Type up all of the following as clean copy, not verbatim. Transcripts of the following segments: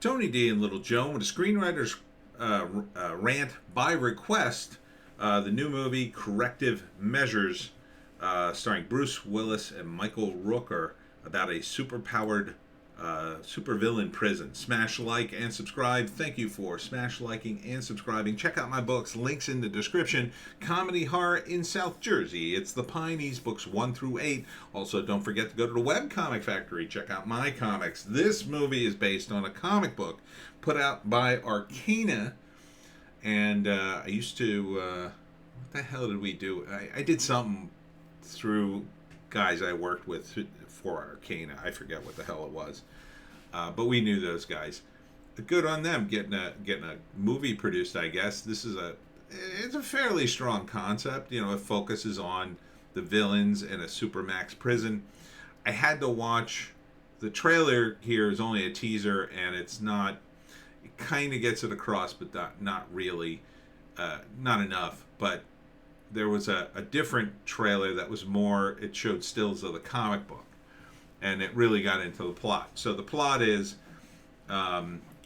Tony D and Little Joan with a screenwriter's rant by request. The new movie Corrective Measures, starring Bruce Willis and Michael Rooker, about a superpowered supervillain prison. Smash like and subscribe. Thank you for smash liking and subscribing. Check out my books. Links in the description. Comedy horror in South Jersey. It's the Pineys, books 1 through 8. Also, don't forget to go to the Web Comic Factory. Check out my comics. This movie is based on a comic book put out by Arcana. And I used to... what the hell did we do? I did something through guys I worked with for Arcana. I forget what the hell it was, but we knew those guys. Good on them getting a movie produced. I guess it's a fairly strong concept. You know, it focuses on the villains in a supermax prison. I had to watch the trailer. Here is only a teaser, and it's not. It kind of gets it across, but not really, not enough. But there was a different trailer that was more. It showed stills of the comic book. And it really got into the plot. So the plot is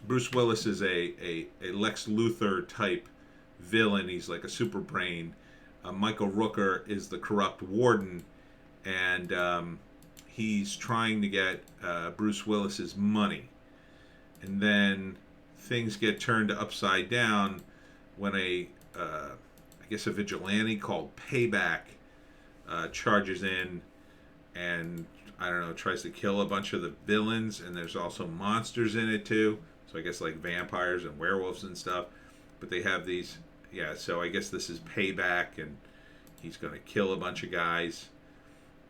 Bruce Willis is a Lex Luthor type villain. He's like a super brain. Michael Rooker is the corrupt warden. And he's trying to get Bruce Willis's money. And then things get turned upside down when I guess a vigilante called Payback charges in and I don't know, tries to kill a bunch of the villains, and there's also monsters in it too. So I guess like vampires and werewolves and stuff. But they have these, so I guess this is Payback, and he's going to kill a bunch of guys.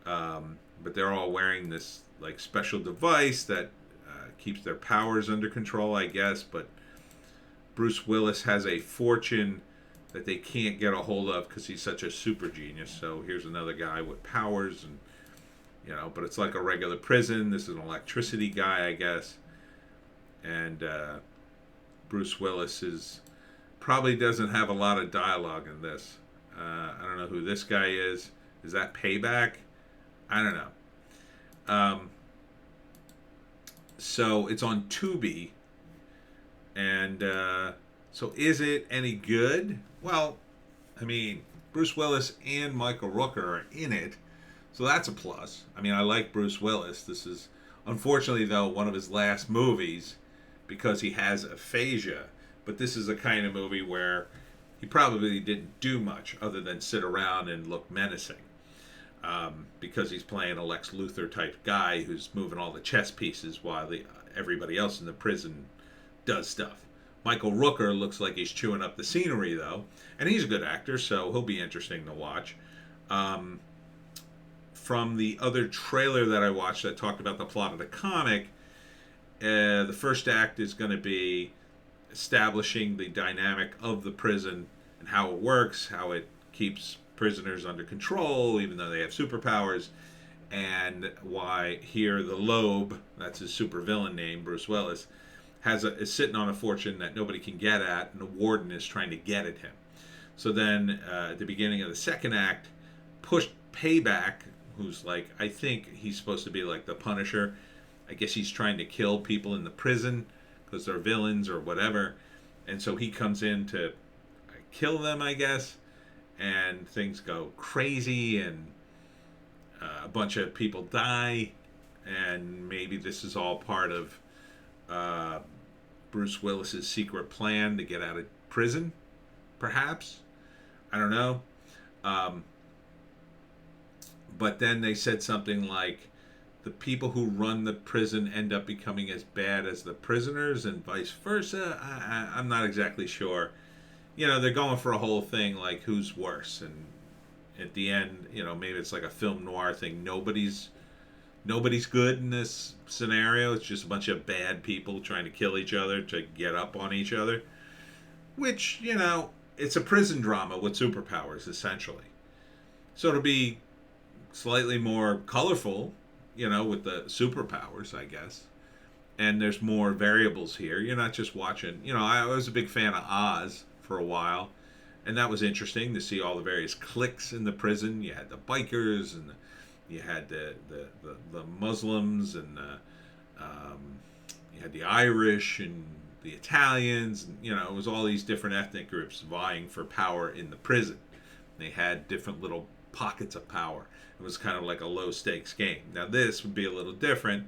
But they're all wearing this like special device that keeps their powers under control, I guess. But Bruce Willis has a fortune that they can't get a hold of because he's such a super genius. So here's another guy with powers and but it's like a regular prison. This is an electricity guy, I guess. And Bruce Willis probably doesn't have a lot of dialogue in this. I don't know who this guy is. Is that Payback? I don't know. So it's on Tubi. And so is it any good? Well, I mean, Bruce Willis and Michael Rooker are in it. So that's a plus. I mean, I like Bruce Willis. This is, unfortunately, though, one of his last movies because he has aphasia. But this is a kind of movie where he probably didn't do much other than sit around and look menacing. Because he's playing a Lex Luthor type guy who's moving all the chess pieces while everybody else in the prison does stuff. Michael Rooker looks like he's chewing up the scenery, though. And he's a good actor, so he'll be interesting to watch. From the other trailer that I watched that talked about the plot of the comic, the first act is going to be establishing the dynamic of the prison and how it works, how it keeps prisoners under control, even though they have superpowers, and why here the Loeb, that's his supervillain name, Bruce Willis, is sitting on a fortune that nobody can get at, and the warden is trying to get at him. So then, at the beginning of the second act, push Payback, who's like, I think he's supposed to be like the Punisher. I guess he's trying to kill people in the prison because they're villains or whatever. And so he comes in to kill them, I guess. And things go crazy and a bunch of people die. And maybe this is all part of Bruce Willis's secret plan to get out of prison, perhaps. I don't know. But then they said something like the people who run the prison end up becoming as bad as the prisoners and vice versa. I'm not exactly sure. They're going for a whole thing like who's worse. And at the end, maybe it's like a film noir thing. Nobody's good in this scenario. It's just a bunch of bad people trying to kill each other to get up on each other. Which, it's a prison drama with superpowers, essentially. So it'll be slightly more colorful, with the superpowers, I guess. And there's more variables here. You're not just watching, I was a big fan of Oz for a while. And that was interesting to see all the various cliques in the prison. You had the bikers and you had the Muslims and You had the Irish and the Italians, and, it was all these different ethnic groups vying for power in the prison. They had different little pockets of power. It was kind of like a low stakes game. Now this would be a little different.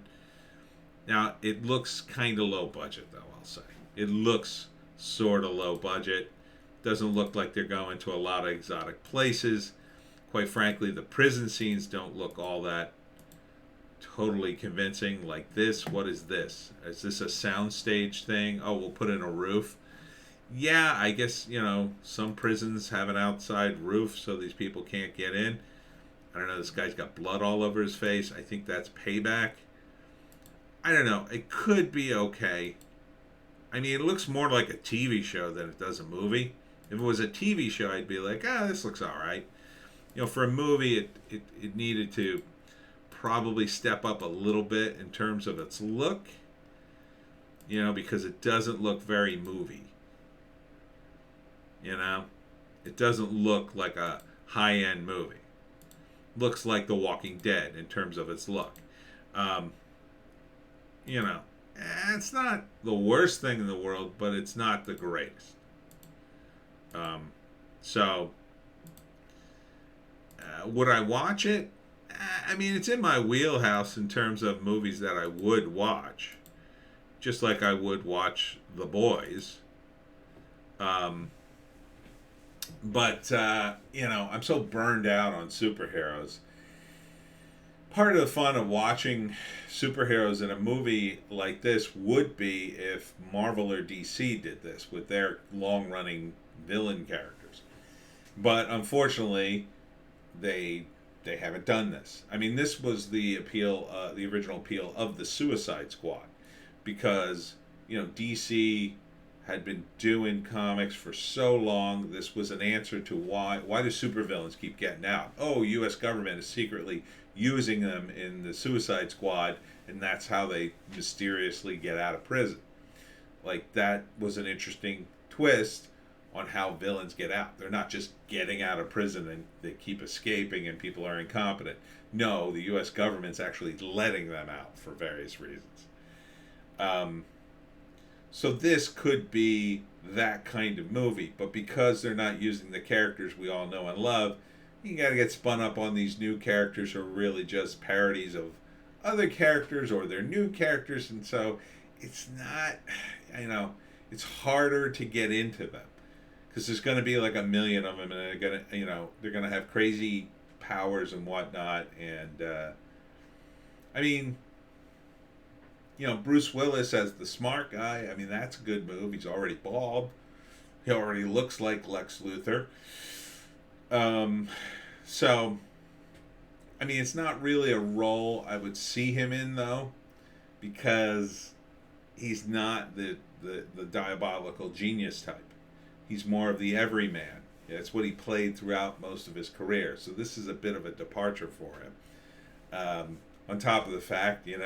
Now it looks kind of low budget though, I'll say. It looks sort of low budget. Doesn't look like they're going to a lot of exotic places. Quite frankly, the prison scenes don't look all that totally convincing. Like this, what is this? Is this a soundstage thing? Oh, we'll put in a roof. Yeah, I guess, some prisons have an outside roof so these people can't get in. I don't know, this guy's got blood all over his face. I think that's payback. I don't know. It could be okay. I mean, it looks more like a TV show than it does a movie. If it was a TV show, I'd be like, this looks all right. For a movie, it needed to probably step up a little bit in terms of its look, because it doesn't look very movie. It doesn't look like a high-end movie. Looks like The Walking Dead in terms of its look. It's not the worst thing in the world, but it's not the greatest. Would I watch it? I mean, it's in my wheelhouse in terms of movies that I would watch. Just like I would watch The Boys. But I'm so burned out on superheroes. Part of the fun of watching superheroes in a movie like this would be if Marvel or DC did this with their long-running villain characters. But unfortunately, they haven't done this. I mean, this was the appeal, the original appeal of the Suicide Squad, because DC had been doing comics for so long. This was an answer to why do supervillains keep getting out? Oh, U.S. government is secretly using them in the Suicide Squad, and that's how they mysteriously get out of prison. Like, that was an interesting twist on how villains get out. They're not just getting out of prison and they keep escaping and people are incompetent. No, the U.S. government's actually letting them out for various reasons. So this could be that kind of movie, but because they're not using the characters we all know and love, you got to get spun up on these new characters who are really just parodies of other characters or they're new characters, and so it's not, it's harder to get into them because there's going to be like a million of them, and they're going to have crazy powers and whatnot, and Bruce Willis as the smart guy, I mean, that's a good move. He's already bald. He already looks like Lex Luthor. It's not really a role I would see him in, though, because he's not the diabolical genius type. He's more of the everyman. That's what he played throughout most of his career. So this is a bit of a departure for him. On top of the fact, he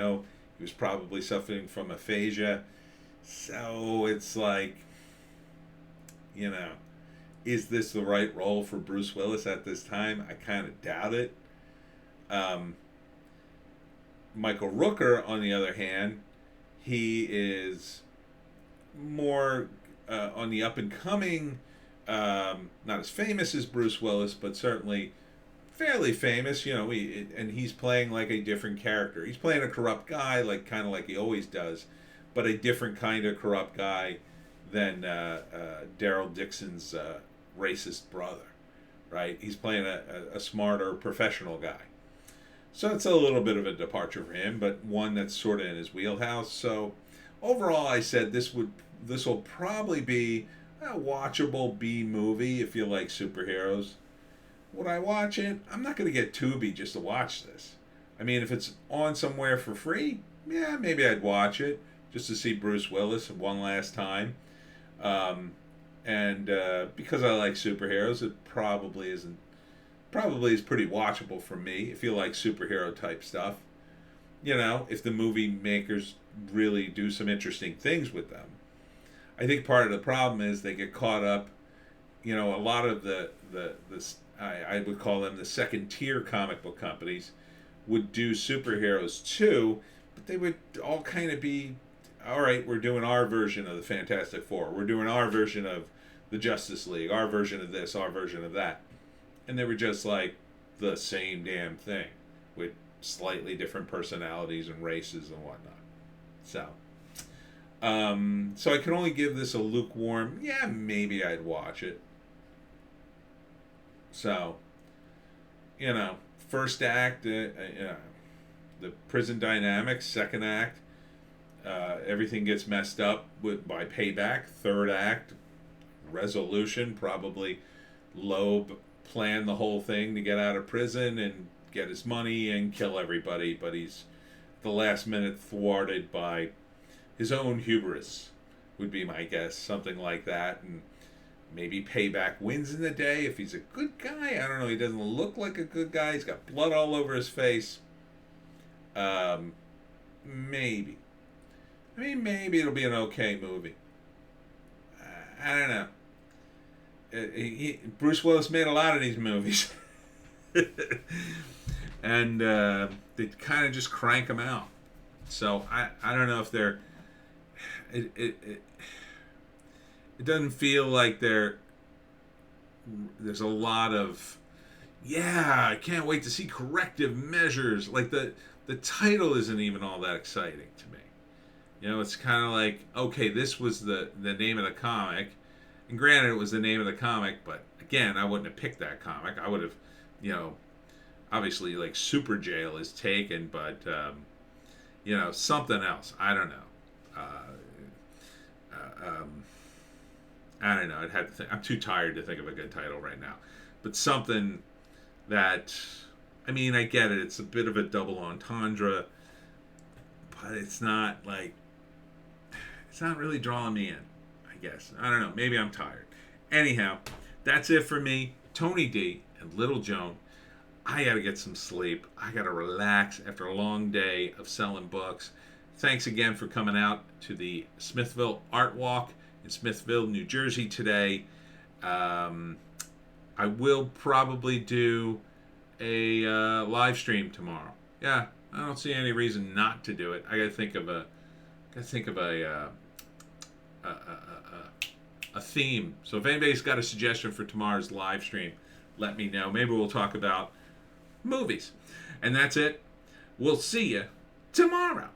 was probably suffering from aphasia. So it's like, is this the right role for Bruce Willis at this time? I kind of doubt it. Michael Rooker, on the other hand, he is more on the up and coming, not as famous as Bruce Willis, but certainly fairly famous. And he's playing like a different character. He's playing a corrupt guy, kind of like he always does, but a different kind of corrupt guy than Daryl Dixon's racist brother, right? He's playing a smarter professional guy. So it's a little bit of a departure for him, but one that's sort of in his wheelhouse. So overall, I said this will probably be a watchable B movie if you like superheroes. Would I watch it? I'm not going to get Tubi just to watch this. I mean, if it's on somewhere for free, yeah, maybe I'd watch it just to see Bruce Willis one last time. Because I like superheroes, it probably is pretty watchable for me if you like superhero type stuff. If the movie makers really do some interesting things with them. I think part of the problem is they get caught up. A lot of I would call them the second tier comic book companies would do superheroes too, but they would all kind of be all right, we're doing our version of the Fantastic Four. We're doing our version of the Justice League, our version of this, our version of that. And they were just like the same damn thing with slightly different personalities and races and whatnot. So, so I can only give this a lukewarm, yeah, maybe I'd watch it. So, first act, the prison dynamics, second act, everything gets messed up by payback. Third act, resolution, probably Loeb planned the whole thing to get out of prison and get his money and kill everybody, but he's the last minute thwarted by his own hubris, would be my guess, something like that. And maybe payback wins in the day if he's a good guy. I don't know. He doesn't look like a good guy. He's got blood all over his face. Maybe. I mean, maybe it'll be an okay movie. I don't know. Bruce Willis made a lot of these movies. And they kind of just crank them out. So I don't know if they're... It doesn't feel like there's a lot of, yeah, I can't wait to see Corrective Measures. Like the title isn't even all that exciting to me. It's kind of like, okay, this was the name of the comic. And granted, it was the name of the comic, but again, I wouldn't have picked that comic. I would have, obviously, like Super Jail is taken, but, something else. I don't know. I don't know. I'd have to think. I'm too tired to think of a good title right now. But something that, I mean, I get it. It's a bit of a double entendre, but it's not really drawing me in, I guess. I don't know. Maybe I'm tired. Anyhow, that's it for me. Tony D and Little Joan. I got to get some sleep. I got to relax after a long day of selling books. Thanks again for coming out to the Smithville Art Walk in Smithville, New Jersey today. I will probably do a live stream tomorrow. Yeah, I don't see any reason not to do it. I got to think of a theme. So if anybody's got a suggestion for tomorrow's live stream, let me know. Maybe we'll talk about movies. And that's it. We'll see you tomorrow.